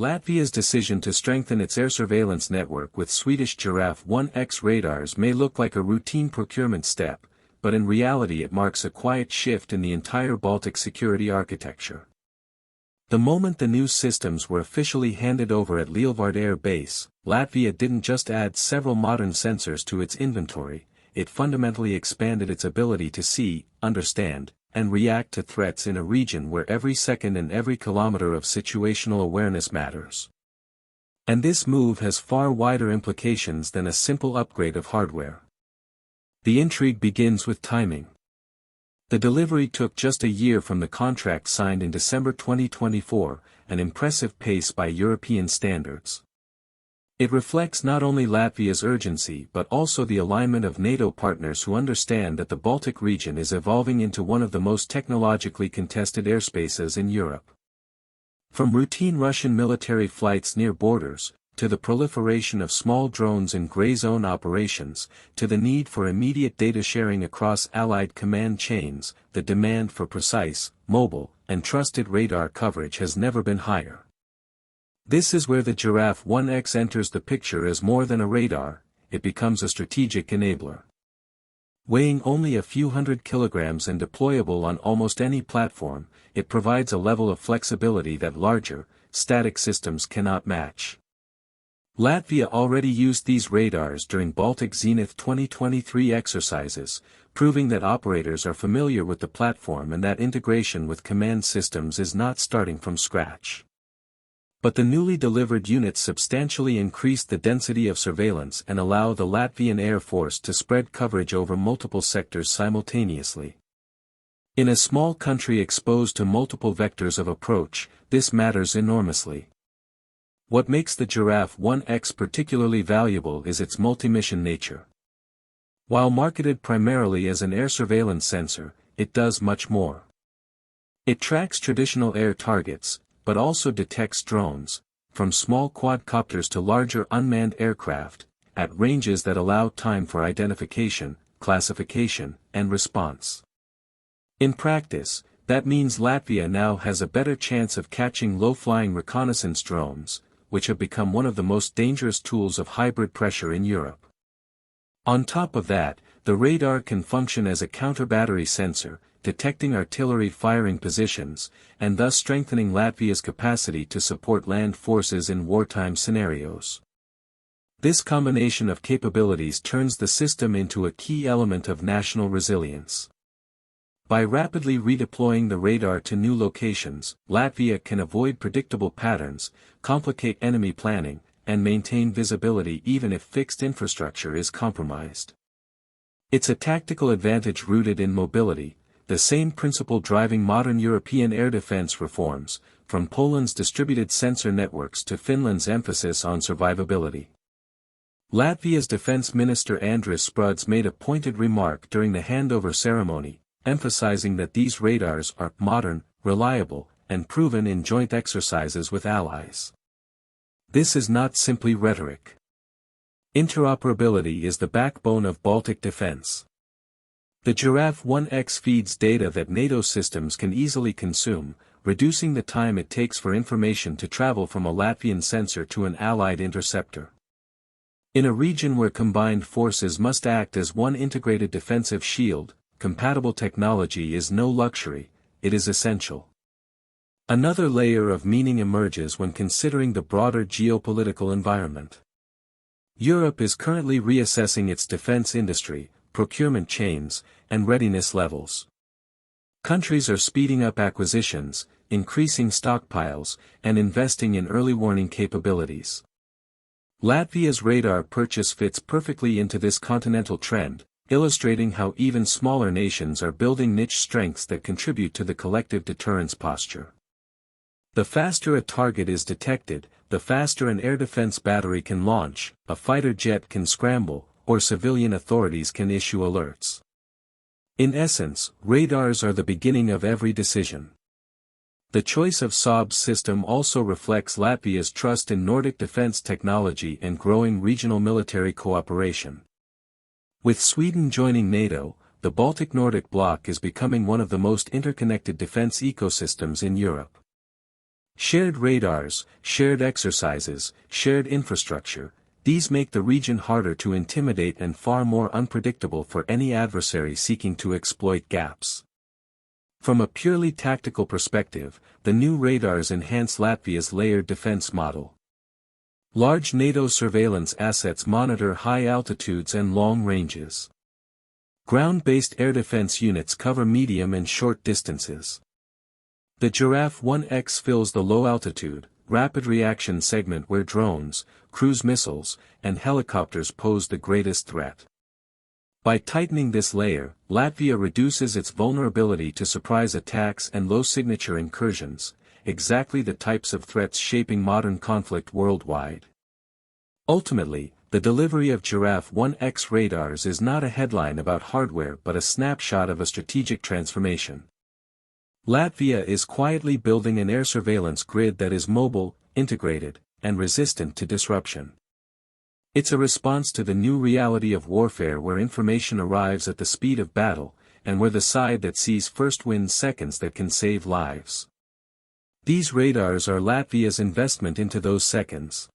Latvia's decision to strengthen its air surveillance network with Swedish Giraffe 1X radars may look like a routine procurement step, but in reality it marks a quiet shift in the entire Baltic security architecture. The moment the new systems were officially handed over at Lielvārde Air Base, Latvia didn't just add several modern sensors to its inventory, it fundamentally expanded its ability to see, understand, and react to threats in a region where every second and every kilometer of situational awareness matters. And this move has far wider implications than a simple upgrade of hardware. The intrigue begins with timing. The delivery took just a year from the contract signed in December 2024, an impressive pace by European standards. It reflects not only Latvia's urgency but also the alignment of NATO partners who understand that the Baltic region is evolving into one of the most technologically contested airspaces in Europe. From routine Russian military flights near borders, to the proliferation of small drones in gray zone operations, to the need for immediate data sharing across allied command chains, the demand for precise, mobile, and trusted radar coverage has never been higher. This is where the Giraffe 1X enters the picture as more than a radar, it becomes a strategic enabler. Weighing only a few hundred kilograms and deployable on almost any platform, it provides a level of flexibility that larger, static systems cannot match. Latvia already used these radars during Baltic Zenith 2023 exercises, proving that operators are familiar with the platform and that integration with command systems is not starting from scratch. But the newly delivered units substantially increased the density of surveillance and allow the Latvian Air Force to spread coverage over multiple sectors simultaneously. In a small country exposed to multiple vectors of approach, this matters enormously. What makes the Giraffe 1X particularly valuable is its multi-mission nature. While marketed primarily as an air surveillance sensor, it does much more. It tracks traditional air targets, but also detects drones, from small quadcopters to larger unmanned aircraft, at ranges that allow time for identification, classification, and response. In practice, that means Latvia now has a better chance of catching low-flying reconnaissance drones, which have become one of the most dangerous tools of hybrid pressure in Europe. On top of that, the radar can function as a counter-battery sensor, detecting artillery firing positions, and thus strengthening Latvia's capacity to support land forces in wartime scenarios. This combination of capabilities turns the system into a key element of national resilience. By rapidly redeploying the radar to new locations, Latvia can avoid predictable patterns, complicate enemy planning, and maintain visibility even if fixed infrastructure is compromised. It's a tactical advantage rooted in mobility, the same principle driving modern European air defense reforms, from Poland's distributed sensor networks to Finland's emphasis on survivability. Latvia's Defense Minister Andris Spruds made a pointed remark during the handover ceremony, emphasizing that these radars are modern, reliable, and proven in joint exercises with allies. This is not simply rhetoric. Interoperability is the backbone of Baltic defense. The Giraffe 1X feeds data that NATO systems can easily consume, reducing the time it takes for information to travel from a Latvian sensor to an allied interceptor. In a region where combined forces must act as one integrated defensive shield, compatible technology is no luxury, it is essential. Another layer of meaning emerges when considering the broader geopolitical environment. Europe is currently reassessing its defense industry, procurement chains, and readiness levels. Countries are speeding up acquisitions, increasing stockpiles, and investing in early warning capabilities. Latvia's radar purchase fits perfectly into this continental trend, illustrating how even smaller nations are building niche strengths that contribute to the collective deterrence posture. The faster a target is detected, the faster an air defense battery can launch, a fighter jet can scramble, or civilian authorities can issue alerts. In essence, radars are the beginning of every decision. The choice of Saab's system also reflects Latvia's trust in Nordic defense technology and growing regional military cooperation. With Sweden joining NATO, the Baltic Nordic bloc is becoming one of the most interconnected defense ecosystems in Europe. Shared radars, shared exercises, shared infrastructure, these make the region harder to intimidate and far more unpredictable for any adversary seeking to exploit gaps. From a purely tactical perspective, the new radars enhance Latvia's layered defense model. Large NATO surveillance assets monitor high altitudes and long ranges. Ground-based air defense units cover medium and short distances. The Giraffe 1X fills the low-altitude, rapid reaction segment where drones, cruise missiles, and helicopters pose the greatest threat. By tightening this layer, Latvia reduces its vulnerability to surprise attacks and low-signature incursions, exactly the types of threats shaping modern conflict worldwide. Ultimately, the delivery of Giraffe 1X radars is not a headline about hardware but a snapshot of a strategic transformation. Latvia is quietly building an air surveillance grid that is mobile, integrated, and resistant to disruption. It's a response to the new reality of warfare where information arrives at the speed of battle, and where the side that sees first wins seconds that can save lives. These radars are Latvia's investment into those seconds.